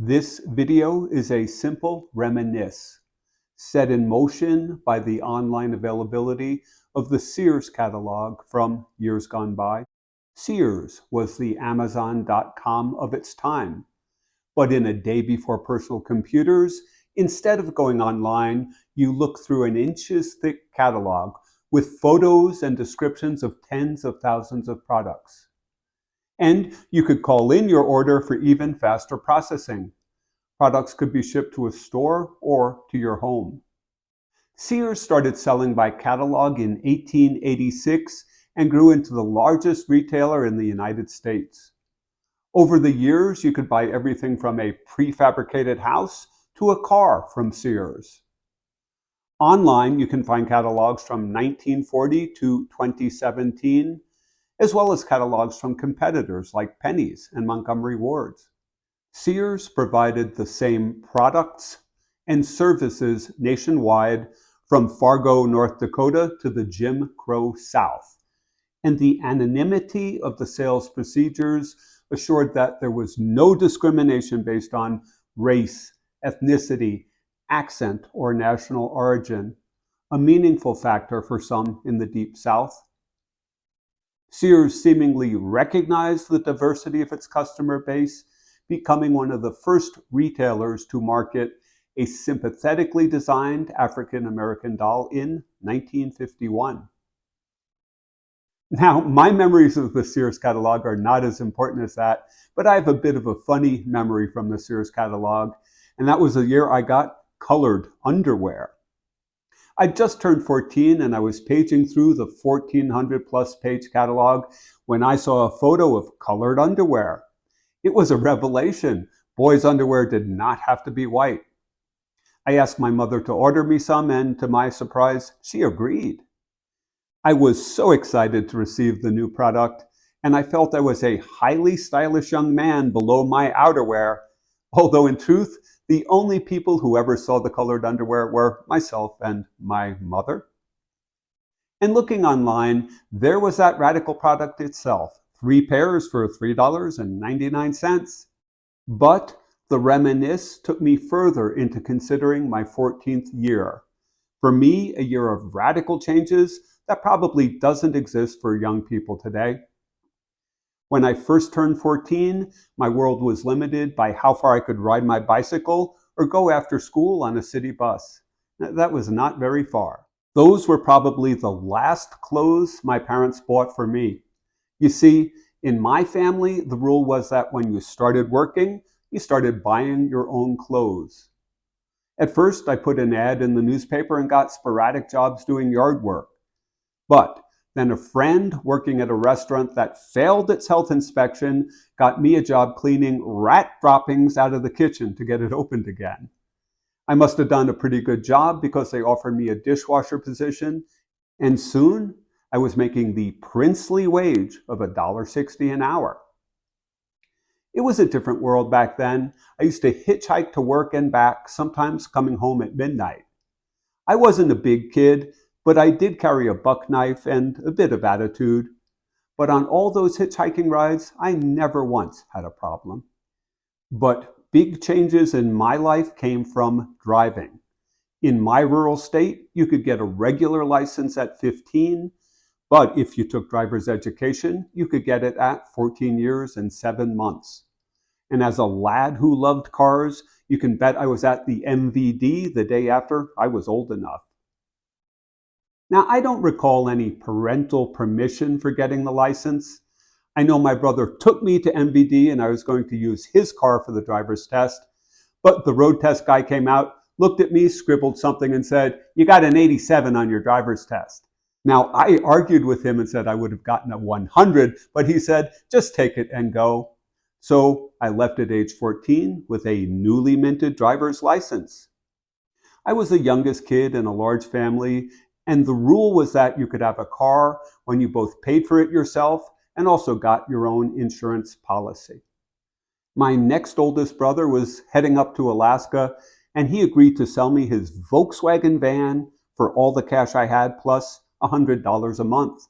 This video is a simple reminisce, set in motion by the online availability of the Sears Catalog from years gone by. Sears was the Amazon.com of its time, but in a day before personal computers, instead of going online, you look through an inches-thick catalog with photos and descriptions of tens of thousands of products. And you could call in your order for even faster processing. Products could be shipped to a store or to your home. Sears started selling by catalog in 1886 and grew into the largest retailer in the United States. Over the years, you could buy everything from a prefabricated house to a car from Sears. Online, you can find catalogs from 1940 to 2017, as well as catalogs from competitors like Penneys and Montgomery Wards. Sears provided the same products and services nationwide from Fargo, North Dakota to the Jim Crow South. And the anonymity of the sales procedures assured that there was no discrimination based on race, ethnicity, accent, or national origin, a meaningful factor for some in the Deep South. Sears seemingly recognized the diversity of its customer base, becoming one of the first retailers to market a sympathetically designed African American doll in 1951. Now, my memories of the Sears catalog are not as important as that, but I have a bit of a funny memory from the Sears catalog, and that was the year I got colored underwear. I just turned 14 and I was paging through the 1,400 plus page catalog when I saw a photo of colored underwear. It was a revelation. Boys' underwear did not have to be white. I asked my mother to order me some, and to my surprise, she agreed. I was so excited to receive the new product, and I felt I was a highly stylish young man below my outerwear, although in truth, the only people who ever saw the colored underwear were myself and my mother. And looking online, there was that radical product itself, 3 pairs for $3.99. But the reminisce took me further into considering my 14th year. For me, a year of radical changes that probably doesn't exist for young people today. When I first turned 14, my world was limited by how far I could ride my bicycle or go after school on a city bus. That was not very far. Those were probably the last clothes my parents bought for me. You see, in my family, the rule was that when you started working, you started buying your own clothes. At first, I put an ad in the newspaper and got sporadic jobs doing yard work. But then a friend working at a restaurant that failed its health inspection got me a job cleaning rat droppings out of the kitchen to get it opened again. I must have done a pretty good job because they offered me a dishwasher position, and soon I was making the princely wage of $1.60 an hour. It was a different world back then. I used to hitchhike to work and back, sometimes coming home at midnight. I wasn't a big kid, but I did carry a buck knife and a bit of attitude. But on all those hitchhiking rides, I never once had a problem. But big changes in my life came from driving. In my rural state, you could get a regular license at 15, but if you took driver's education, you could get it at 14 years and 7 months. And as a lad who loved cars, you can bet I was at the MVD the day after I was old enough. Now, I don't recall any parental permission for getting the license. I know my brother took me to MVD and I was going to use his car for the driver's test, but the road test guy came out, looked at me, scribbled something and said, "You got an 87 on your driver's test." Now, I argued with him and said I would have gotten a 100, but he said, "Just take it and go." So I left at age 14 with a newly minted driver's license. I was the youngest kid in a large family, and the rule was that you could have a car when you both paid for it yourself and also got your own insurance policy. My next oldest brother was heading up to Alaska, and he agreed to sell me his Volkswagen van for all the cash I had plus $100 a month.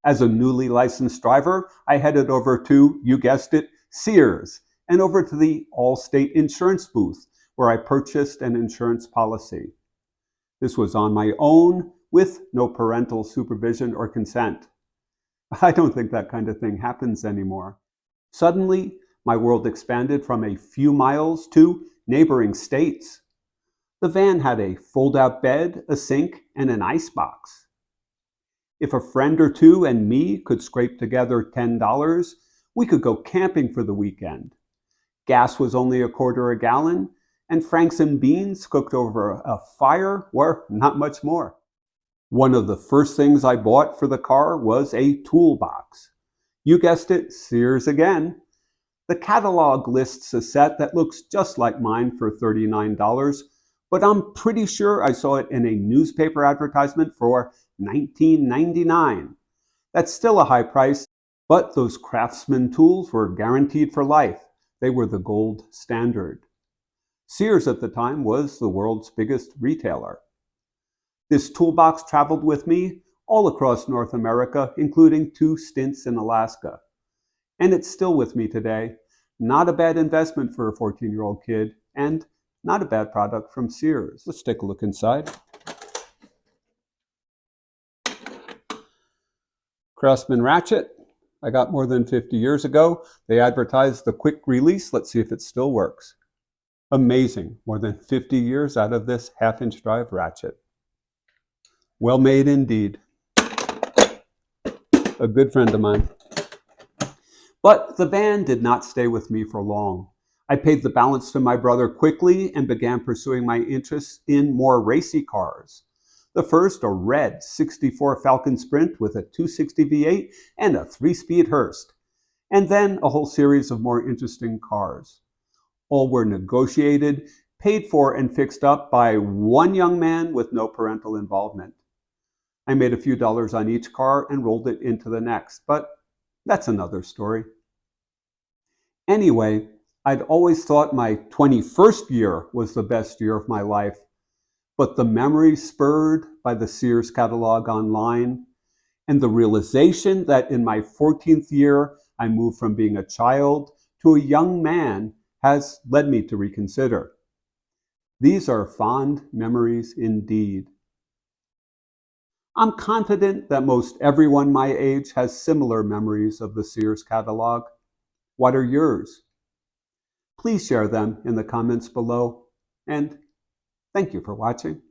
As a newly licensed driver, I headed over to, you guessed it, Sears, and over to the Allstate insurance booth, where I purchased an insurance policy. This was on my own, with no parental supervision or consent. I don't think that kind of thing happens anymore. Suddenly, my world expanded from a few miles to neighboring states. The van had a fold-out bed, a sink, and an icebox. If a friend or two and me could scrape together $10, we could go camping for the weekend. Gas was only $1/4 a gallon, and franks and beans cooked over a fire were not much more. One of the first things I bought for the car was a toolbox. You guessed it, Sears again. The catalog lists a set that looks just like mine for $39, but I'm pretty sure I saw it in a newspaper advertisement for $19.99. That's still a high price, but those Craftsman tools were guaranteed for life. They were the gold standard. Sears at the time was the world's biggest retailer. This toolbox traveled with me all across North America, including 2 stints in Alaska. And it's still with me today. Not a bad investment for a 14-year-old kid, and not a bad product from Sears. Let's take a look inside. Craftsman ratchet. I got more than 50 years ago. They advertised the quick release. Let's see if it still works. Amazing. More than 50 years out of this 1/2-inch drive ratchet. Well made indeed. A good friend of mine. But the van did not stay with me for long. I paid the balance to my brother quickly and began pursuing my interests in more racy cars. The first, a red 64 Falcon Sprint with a 260 V8 and a 3-speed Hurst. And then a whole series of more interesting cars. All were negotiated, paid for, and fixed up by one young man with no parental involvement. I made a few dollars on each car and rolled it into the next, but that's another story. Anyway, I'd always thought my 21st year was the best year of my life, but the memories spurred by the Sears catalog online and the realization that in my 14th year I moved from being a child to a young man has led me to reconsider. These are fond memories indeed. I'm confident that most everyone my age has similar memories of the Sears catalog. What are yours? Please share them in the comments below, and thank you for watching.